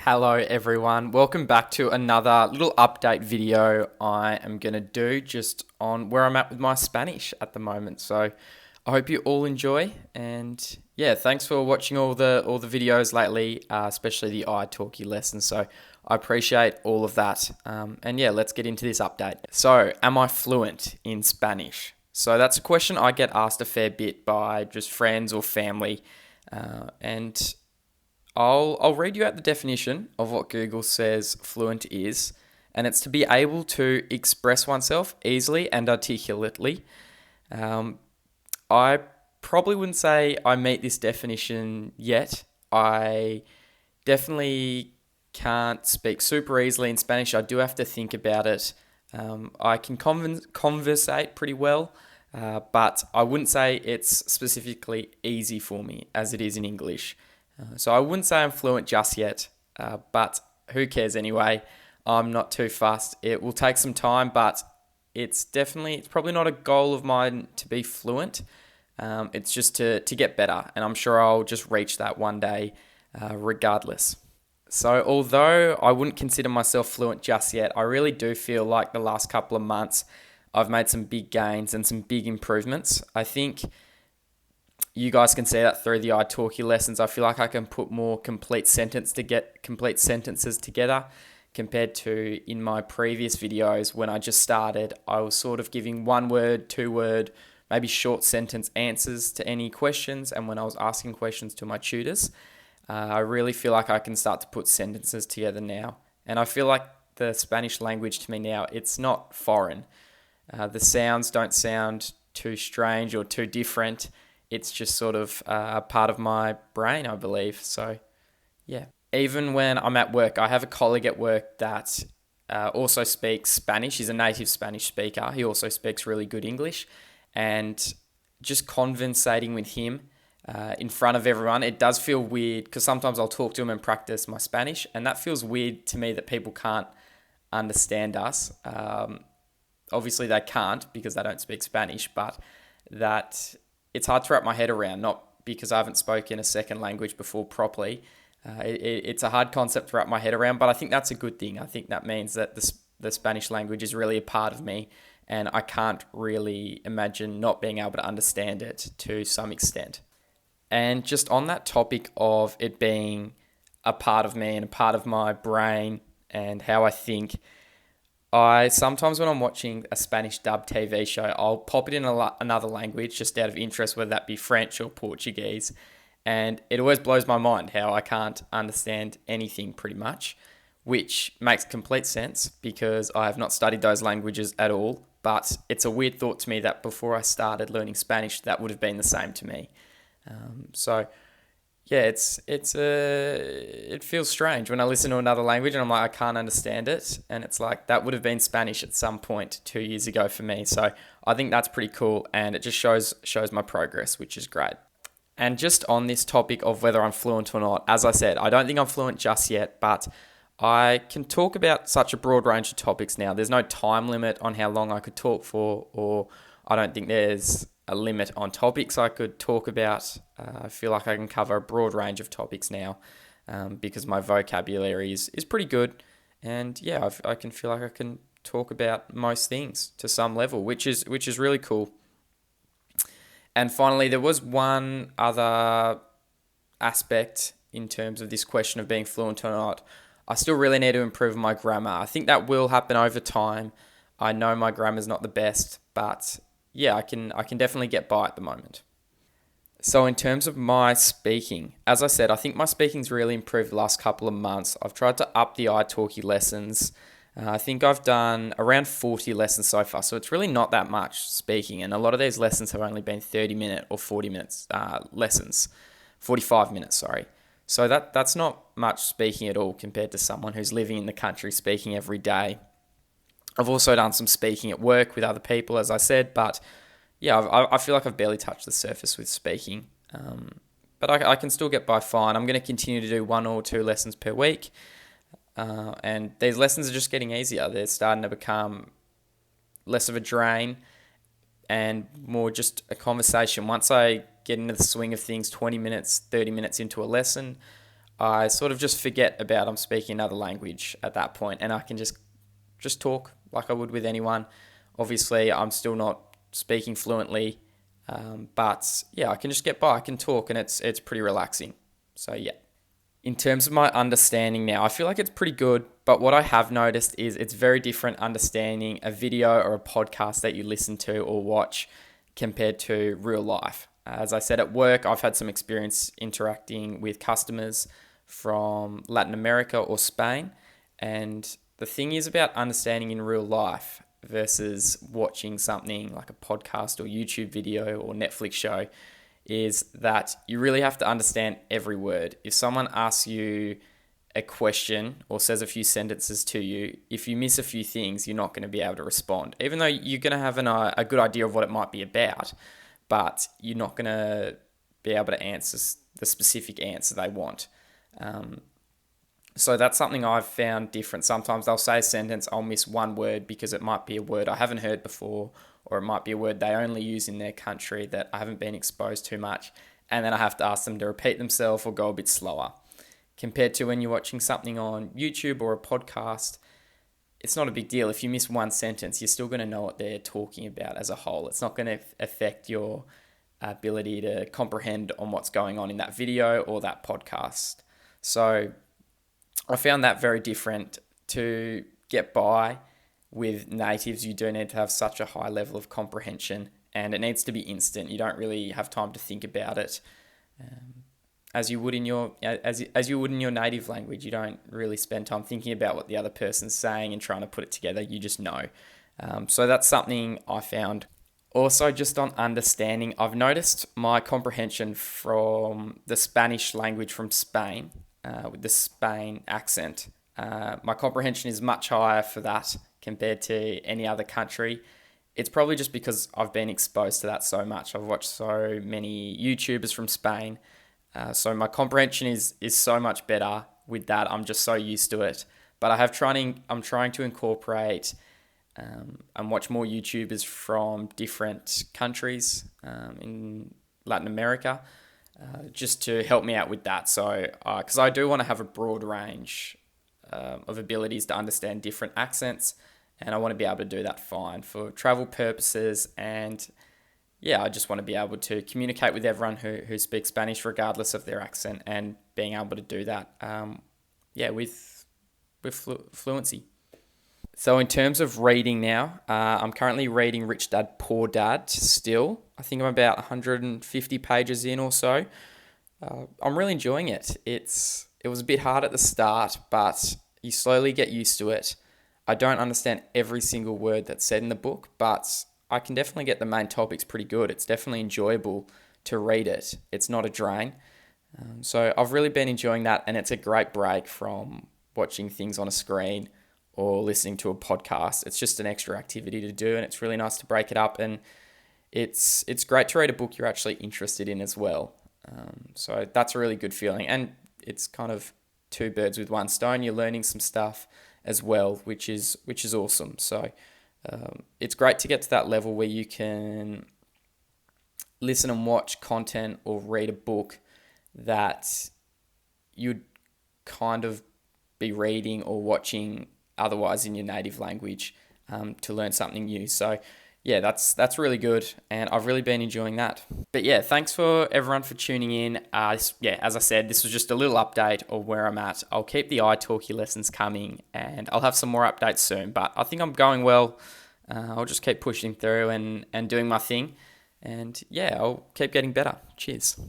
Hello everyone, welcome back to another little update video I am going to do just on where I'm at with my Spanish at the moment. So I hope you all enjoy, and yeah, thanks for watching all the videos lately, especially the iTalki lessons. So I appreciate all of that. And yeah, let's get into this update. So, am I fluent in Spanish? So that's a question I get asked a fair bit by just friends or family, and I'll read you out the definition of what Google says fluent is, and it's to be able to express oneself easily and articulately. Um, I probably wouldn't say I meet this definition yet. I definitely can't speak super easily in Spanish. I do have to think about it. I can conversate pretty well, but I wouldn't say it's specifically easy for me as it is in English. So I wouldn't say I'm fluent just yet, but who cares anyway? I'm not too fussed. It will take some time, but it's probably not a goal of mine to be fluent. It's just to get better, and I'm sure I'll just reach that one day, regardless. So although I wouldn't consider myself fluent just yet, I really do feel like the last couple of months I've made some big gains and some big improvements. I think you guys can see that through the iTalki lessons. I feel like I can put more complete sentences together compared to in my previous videos when I just started. I was sort of giving 1 word, 2 word, maybe short sentence answers to any questions. And when I was asking questions to my tutors, I really feel like I can start to put sentences together now. And I feel like the Spanish language to me now, it's not foreign. The sounds don't sound too strange or too different. It's just sort of a part of my brain, I believe. So, yeah. Even when I'm at work, I have a colleague at work that also speaks Spanish. He's a native Spanish speaker. He also speaks really good English. And just conversating with him in front of everyone, it does feel weird because sometimes I'll talk to him and practice my Spanish. And that feels weird to me that people can't understand us. Obviously, they can't because they don't speak Spanish, but that it's hard to wrap my head around, not because I haven't spoken a second language before properly. It's a hard concept to wrap my head around, but I think that's a good thing. I think that means that the Spanish language is really a part of me, and I can't really imagine not being able to understand it to some extent. And just on that topic of it being a part of me and a part of my brain and how I think, I sometimes when I'm watching a Spanish dub TV show, I'll pop it in another language just out of interest, whether that be French or Portuguese. And it always blows my mind how I can't understand anything pretty much, which makes complete sense because I have not studied those languages at all. But it's a weird thought to me that before I started learning Spanish, that would have been the same to me. So yeah, it feels strange when I listen to another language and I'm like, I can't understand it. And it's like, that would have been Spanish at some point 2 years ago for me. So I think that's pretty cool. And it just shows my progress, which is great. And just on this topic of whether I'm fluent or not, as I said, I don't think I'm fluent just yet, but I can talk about such a broad range of topics now. There's no time limit on how long I could talk for, or I don't think there's a limit on topics I could talk about. I feel like I can cover a broad range of topics now, because my vocabulary is pretty good. And yeah, I can feel like I can talk about most things to some level, which is really cool. And finally, there was one other aspect in terms of this question of being fluent or not. I still really need to improve my grammar. I think that will happen over time. I know my grammar's not the best, but yeah, I can definitely get by at the moment. So in terms of my speaking, as I said, I think my speaking's really improved the last couple of months. I've tried to up the iTalki lessons. I think I've done around 40 lessons so far, so it's really not that much speaking. And a lot of these lessons have only been 30-minute or 40 minutes lessons, 45 minutes, sorry. So that's not much speaking at all compared to someone who's living in the country speaking every day. I've also done some speaking at work with other people, as I said, but yeah, I feel like I've barely touched the surface with speaking. But I can still get by fine. I'm going to continue to do 1 or 2 lessons per week. And these lessons are just getting easier. They're starting to become less of a drain and more just a conversation. Once I get into the swing of things, 20 minutes, 30 minutes into a lesson, I sort of just forget about I'm speaking another language at that point, and I can just talk like I would with anyone. Obviously, I'm still not speaking fluently, but yeah, I can just get by. I can talk, and it's pretty relaxing. So yeah. In terms of my understanding now, I feel like it's pretty good, but what I have noticed is it's very different understanding a video or a podcast that you listen to or watch compared to real life. As I said, at work, I've had some experience interacting with customers from Latin America or Spain, and the thing is about understanding in real life versus watching something like a podcast or YouTube video or Netflix show is that you really have to understand every word. If someone asks you a question or says a few sentences to you, if you miss a few things, you're not going to be able to respond. Even though you're going to have a good idea of what it might be about, but you're not going to be able to answer the specific answer they want. So that's something I've found different. Sometimes they'll say a sentence, I'll miss one word because it might be a word I haven't heard before, or it might be a word they only use in their country that I haven't been exposed to much, and then I have to ask them to repeat themselves or go a bit slower. Compared to when you're watching something on YouTube or a podcast, it's not a big deal. If you miss one sentence, you're still going to know what they're talking about as a whole. It's not going to affect your ability to comprehend on what's going on in that video or that podcast. So I found that very different. To get by with natives, you do need to have such a high level of comprehension, and it needs to be instant. You don't really have time to think about it as you would in your native language. You don't really spend time thinking about what the other person's saying and trying to put it together. You just know. So that's something I found. Also, just on understanding, I've noticed my comprehension from the Spanish language from Spain, with the Spain accent. My comprehension is much higher for that compared to any other country. It's probably just because I've been exposed to that so much. I've watched so many YouTubers from Spain. So my comprehension is so much better with that. I'm just so used to it. But I'm trying to incorporate and watch more YouTubers from different countries in Latin America, just to help me out with that. So, because I do want to have a broad range of abilities to understand different accents, and I want to be able to do that fine for travel purposes. And yeah, I just want to be able to communicate with everyone who speaks Spanish, regardless of their accent, and being able to do that, with fluency. So in terms of reading now, I'm currently reading Rich Dad, Poor Dad still. I think I'm about 150 pages in or so. I'm really enjoying it. It was a bit hard at the start, but you slowly get used to it. I don't understand every single word that's said in the book, but I can definitely get the main topics pretty good. It's definitely enjoyable to read it. It's not a drain. So I've really been enjoying that, and it's a great break from watching things on a screen or listening to a podcast. It's just an extra activity to do, and it's really nice to break it up, and it's great to read a book you're actually interested in as well. So that's a really good feeling, and it's kind of two birds with one stone. You're learning some stuff as well, which is awesome. So it's great to get to that level where you can listen and watch content or read a book that you'd kind of be reading or watching otherwise in your native language, to learn something new. So yeah, that's really good, and I've really been enjoying that. But yeah, thanks for everyone for tuning in. As I said, this was just a little update of where I'm at. I'll keep the iTalki lessons coming, and I'll have some more updates soon. But I think I'm going well. I'll just keep pushing through and doing my thing, and yeah, I'll keep getting better. Cheers.